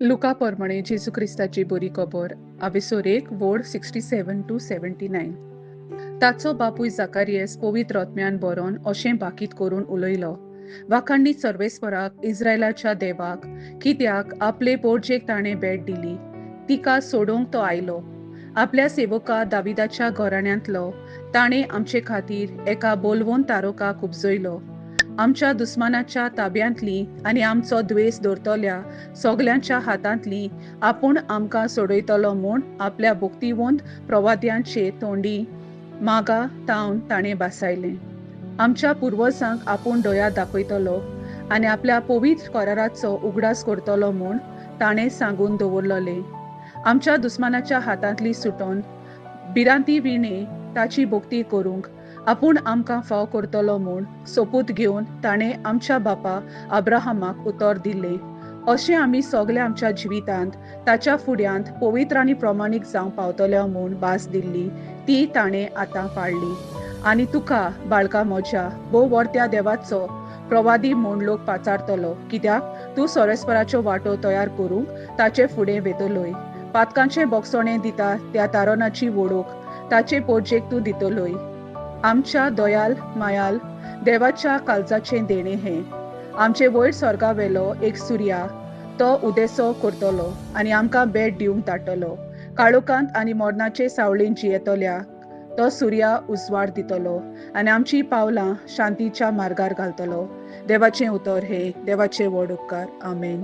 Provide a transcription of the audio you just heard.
Luca परमणे जेजू ख्रिस्ताची बरी खबर आवेसोर 1 वोड 67 to 79. ताचो बापूय जाकारियस पवित्र आत्म्यान बरोवन अशें बाकीत करून उलयलो, वाखाणणी सर्वेस्पराक इस्रायलाच्या देवाक, कित्याक आपले पोरजेक ताणें भेट दिली, तिका सोडूंक तो आयलो. आपल्या सेवका दाविदाच्या घराण्यांतलो ताणें आमचे खातीर एका बोलवोन तारोकाक उपजयलो. आमच्या दुस्मानाच्या ताब्यांतली आनी आमचो द्वेस दवरतल्या सगल्यांच्या हातांतली आपूण आमकां सोडयतलो म्हूण आपल्या भक्तिवंत प्रवाद्यांचे तोंडी मागा तावन ताणें बासायलें. आमच्या पुर्वजांक आपूण दया दाखयतलो आनी आपल्या पवित्र कराराचो उगडास करतलो म्हूण ताणें सांगून दवरलोलें. आमच्या दुस्मानाच्या हातांतली सुटोन भिरांती विणे ताची भक्ती करूंक आपूण आमकां फाव करतलो म्हूण सोपूत घेवन ताणें आमच्या बापा अब्राहमाक उतर दिलें. अशें आमी सगळे आमच्या जिवितांत ताच्या फुड्यांत पवित्र आनी प्रमाणीक जावंक पावतल्या म्हूण भास दिल्ली ती ताणें आतां पाळली. आनी तुका बाळका म्हज्या भोव वर्त्या देवाचो प्रवादी म्हूण लोक पाचारतलो, कित्याक तूं सोरेस्पराच्यो वाटो तयार करूंक ताचे फुडें वेतलोय. पातकांचें बोगसोणें दिता त्या तारोनाची वडोवक ताचे पोरजेक तूं दितलोय. आमच्या दयाल मायाल देवाच्या काळजाचें देणें हें. आमचे वयर स्वर्गावेलो एक सुर्या तो उदेसो करतलो आनी आमकां भेट दिवंक धाडटलो. काळोखांत आनी मरणाचे सावळेंत जियेतल्याक तो सुर्या उजवाड दितलो आनी आमची पावलां शांतीच्या मार्गार घालतलो. देवाचें उतर हे, देवाचे व्हड उपकार. आमेन.